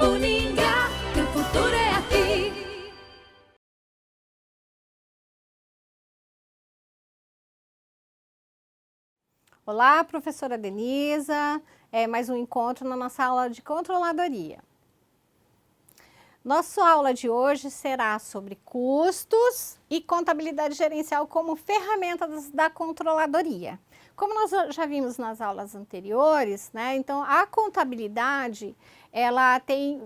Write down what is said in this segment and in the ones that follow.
Uningá, que o futuro é aqui. Olá, professora Denisa. Mais um encontro na nossa aula de controladoria. Nossa aula de hoje será sobre custos e contabilidade gerencial como ferramentas da controladoria. Como nós já vimos nas aulas anteriores, né, então a contabilidade ela tem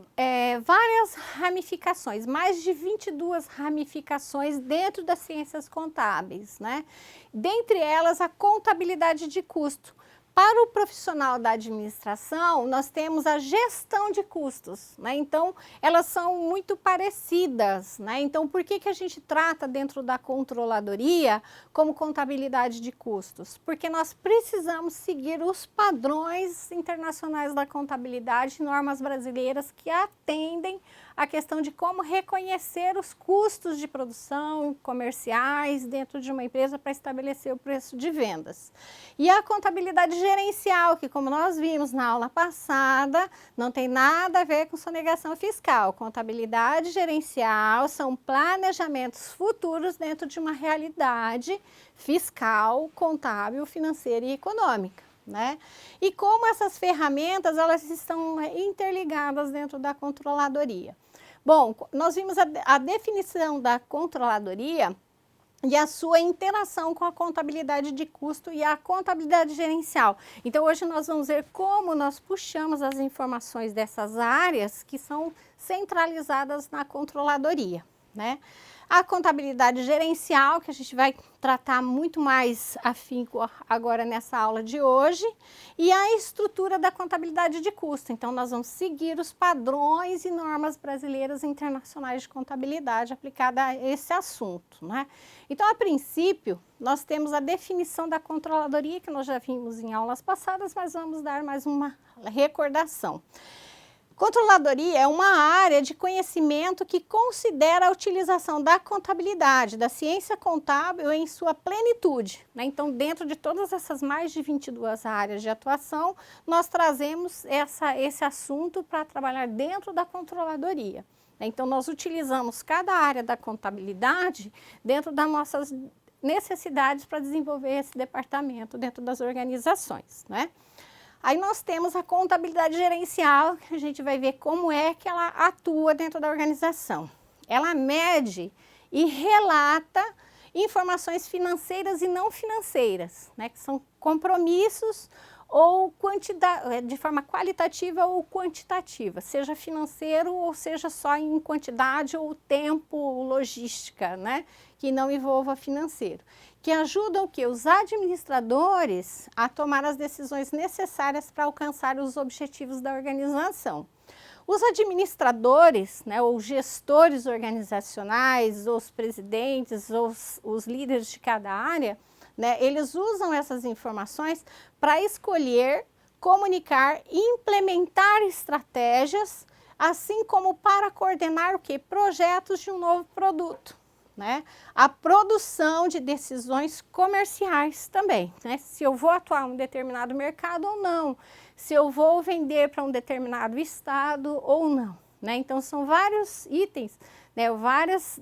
várias ramificações, mais de 22 ramificações dentro das ciências contábeis, né? Dentre elas a contabilidade de custo. Para o profissional da administração, nós temos a gestão de custos, né? Então, elas são muito parecidas, né? Então, por que a gente trata dentro da controladoria como contabilidade de custos? Porque nós precisamos seguir os padrões internacionais da contabilidade, normas brasileiras que atendem a questão de como reconhecer os custos de produção comerciais dentro de uma empresa para estabelecer o preço de vendas. E a contabilidade gerencial, que como nós vimos na aula passada, não tem nada a ver com sonegação fiscal. Contabilidade gerencial são planejamentos futuros dentro de uma realidade fiscal, contábil, financeira e econômica, né? E como essas ferramentas, elas estão interligadas dentro da controladoria. Bom, nós vimos a definição da controladoria e a sua interação com a contabilidade de custo e a contabilidade gerencial. Então, hoje nós vamos ver como nós puxamos as informações dessas áreas que são centralizadas na controladoria, né? A contabilidade gerencial, que a gente vai tratar muito mais afinco agora nessa aula de hoje, e a estrutura da contabilidade de custo. Então, nós vamos seguir os padrões e normas brasileiras e internacionais de contabilidade aplicada a esse assunto, né? Então, a princípio, nós temos a definição da controladoria, que nós já vimos em aulas passadas, mas vamos dar mais uma recordação. Controladoria é uma área de conhecimento que considera a utilização da contabilidade, da ciência contábil em sua plenitude, né? Então, dentro de todas essas mais de 22 áreas de atuação, nós trazemos esse assunto para trabalhar dentro da controladoria. Então, nós utilizamos cada área da contabilidade dentro das nossas necessidades para desenvolver esse departamento dentro das organizações, né? Aí nós temos a contabilidade gerencial, que a gente vai ver como é que ela atua dentro da organização. Ela mede e relata informações financeiras e não financeiras, né, que são compromissos ou quantidade, de forma qualitativa ou quantitativa, seja financeiro ou seja só em quantidade ou tempo, logística, né, que não envolva financeiro, que ajudam que os administradores a tomar as decisões necessárias para alcançar os objetivos da organização. Os administradores, né, ou gestores organizacionais, os presidentes, os líderes de cada área, né, eles usam essas informações para escolher, comunicar e implementar estratégias, assim como para coordenar o quê? Projetos de um novo produto, né? A produção de decisões comerciais também, né? Se eu vou atuar em um determinado mercado ou não, se eu vou vender para um determinado estado ou não, né? Então, são vários itens, né, várias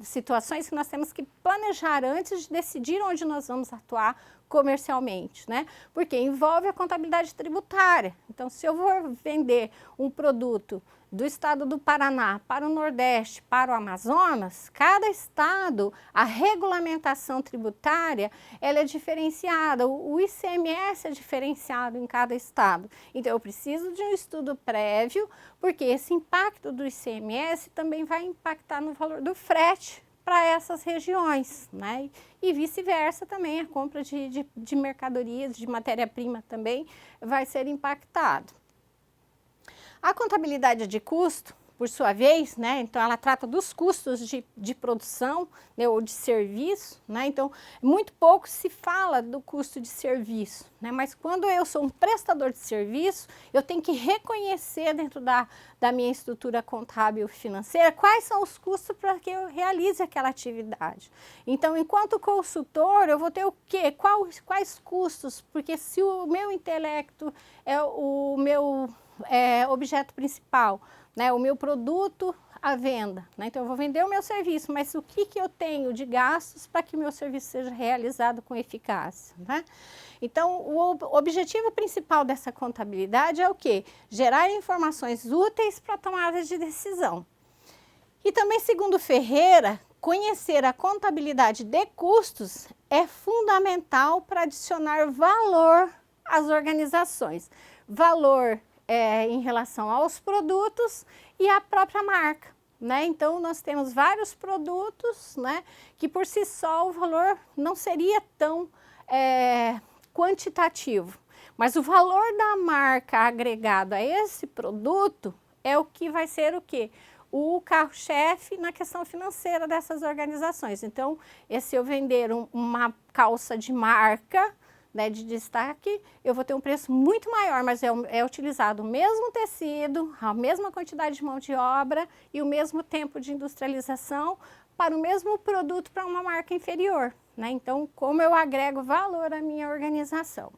situações que nós temos que planejar antes de decidir onde nós vamos atuar comercialmente, né? Porque envolve a contabilidade tributária. Então, se eu vou vender um produto do estado do Paraná para o Nordeste, para o Amazonas, cada estado, a regulamentação tributária, ela é diferenciada, o ICMS é diferenciado em cada estado. Então, eu preciso de um estudo prévio, porque esse impacto do ICMS também vai impactar no valor do frete para essas regiões, né? E vice-versa também, a compra de mercadorias, de matéria-prima também vai ser impactado. A contabilidade de custo, por sua vez, né, então ela trata dos custos de produção, né, ou de serviço, né, então muito pouco se fala do custo de serviço, né, mas quando eu sou um prestador de serviço, eu tenho que reconhecer dentro da minha estrutura contábil financeira quais são os custos para que eu realize aquela atividade. Então, enquanto consultor, eu vou ter o quê? Quais custos? Porque se o meu intelecto é o meu objeto principal, né? O meu produto à venda, né? Então eu vou vender o meu serviço, mas o que eu tenho de gastos para que o meu serviço seja realizado com eficácia, né? Então o objetivo principal dessa contabilidade é o quê? Gerar informações úteis para tomada de decisão. E também, segundo Ferreira, conhecer a contabilidade de custos é fundamental para adicionar valor às organizações. Valor em relação aos produtos e à própria marca, né? Então, nós temos vários produtos, né, que por si só o valor não seria tão quantitativo. Mas o valor da marca agregado a esse produto é o que vai ser o quê? O carro-chefe na questão financeira dessas organizações. Então, se eu vender uma calça de marca, né, de destaque, eu vou ter um preço muito maior, mas é utilizado o mesmo tecido, a mesma quantidade de mão de obra e o mesmo tempo de industrialização para o mesmo produto para uma marca inferior, né? Então, como eu agrego valor à minha organização?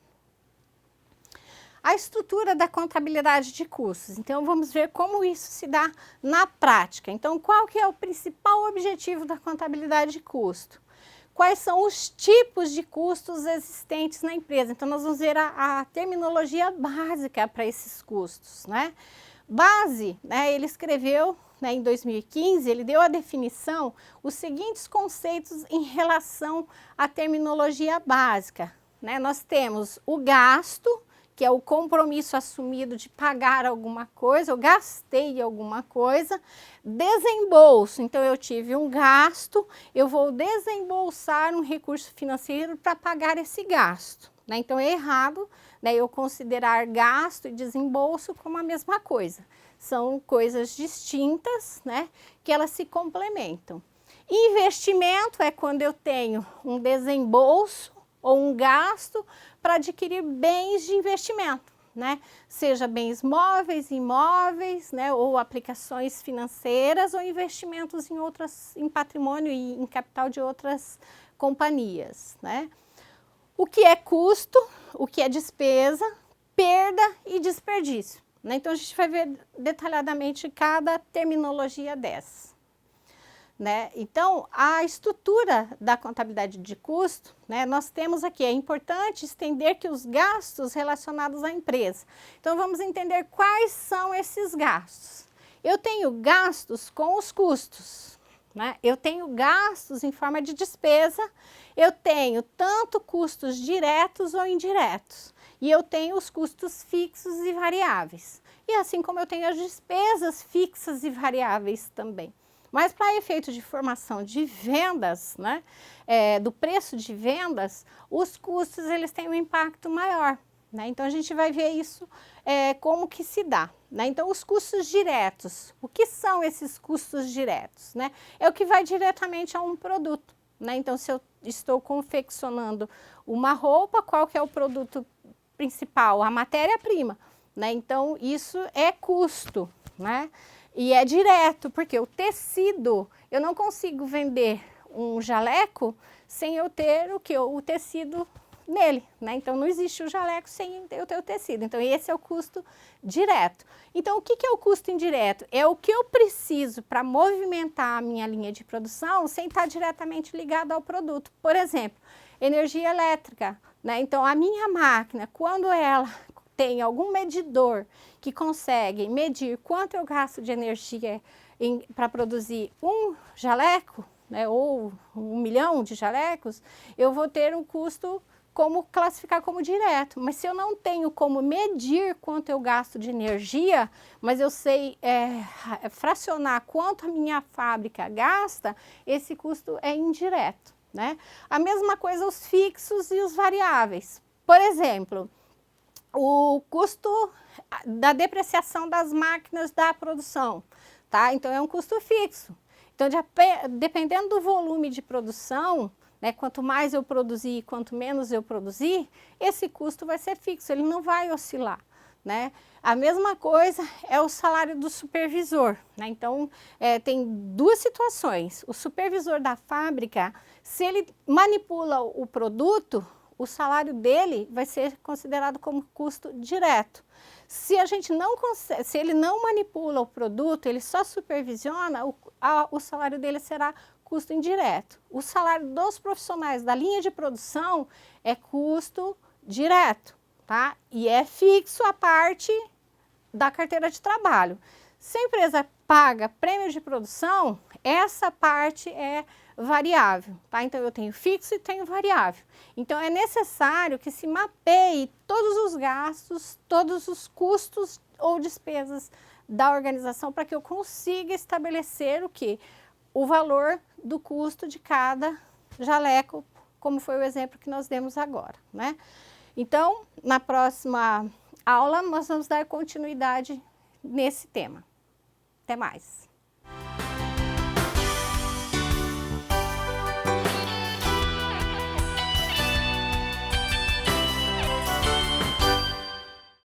A estrutura da contabilidade de custos. Então, vamos ver como isso se dá na prática. Então, qual que é o principal objetivo da contabilidade de custo? Quais são os tipos de custos existentes na empresa? Então, nós vamos ver a terminologia básica para esses custos, né? Base, né, ele escreveu, né, em 2015, ele deu a definição, os seguintes conceitos em relação à terminologia básica, né? Nós temos o gasto, que é o compromisso assumido de pagar alguma coisa, eu gastei alguma coisa. Desembolso, então eu tive um gasto, eu vou desembolsar um recurso financeiro para pagar esse gasto, né? Então é errado, né, eu considerar gasto e desembolso como a mesma coisa. São coisas distintas, né, que elas se complementam. Investimento é quando eu tenho um desembolso ou um gasto para adquirir bens de investimento, né? Seja bens móveis, imóveis, né? Ou aplicações financeiras ou investimentos em patrimônio e em capital de outras companhias, né? O que é custo, o que é despesa, perda e desperdício, né? Então a gente vai ver detalhadamente cada terminologia dessa. Né? Então, a estrutura da contabilidade de custo, né, nós temos aqui, é importante entender que os gastos relacionados à empresa. Então, vamos entender quais são esses gastos. Eu tenho gastos com os custos, né? Eu tenho gastos em forma de despesa, eu tenho tanto custos diretos ou indiretos, e eu tenho os custos fixos e variáveis. E assim como eu tenho as despesas fixas e variáveis também. Mas para efeito de formação de vendas, né, do preço de vendas, os custos eles têm um impacto maior, né? Então a gente vai ver isso como que se dá, né? Então os custos diretos, o que são esses custos diretos, né? É o que vai diretamente a um produto, né? Então se eu estou confeccionando uma roupa, qual que é o produto principal? A matéria-prima, né? Então isso é custo, né? E é direto, porque o tecido, eu não consigo vender um jaleco sem eu ter o que? O tecido nele, né? Então não existe o jaleco sem eu ter o tecido. Então esse é o custo direto. Então o que é o custo indireto? É o que eu preciso para movimentar a minha linha de produção sem estar diretamente ligado ao produto. Por exemplo, energia elétrica, né? Então a minha máquina, quando ela tem algum medidor que consegue medir quanto eu gasto de energia para produzir um jaleco, né, ou 1 milhão de jalecos, eu vou ter um custo como classificar como direto. Mas se eu não tenho como medir quanto eu gasto de energia, mas eu sei fracionar quanto a minha fábrica gasta, esse custo é indireto, né? A mesma coisa os fixos e os variáveis. Por exemplo, o custo da depreciação das máquinas da produção, tá? Então é um custo fixo. Então, dependendo do volume de produção, né, quanto mais eu produzir, quanto menos eu produzir, esse custo vai ser fixo, ele não vai oscilar, né? A mesma coisa é o salário do supervisor, né? Então, tem duas situações. O supervisor da fábrica, se ele manipula o produto, o salário dele vai ser considerado como custo direto. Se a gente não consegue, se ele não manipula o produto, ele só supervisiona, o salário dele será custo indireto. O salário dos profissionais da linha de produção é custo direto, tá? E é fixo a parte da carteira de trabalho. Se a empresa paga prêmio de produção, essa parte é variável, tá? Então, eu tenho fixo e tenho variável. Então, é necessário que se mapeie todos os gastos, todos os custos ou despesas da organização para que eu consiga estabelecer o quê? O valor do custo de cada jaleco, como foi o exemplo que nós demos agora, né? Então, na próxima aula, nós vamos dar continuidade nesse tema. Até mais!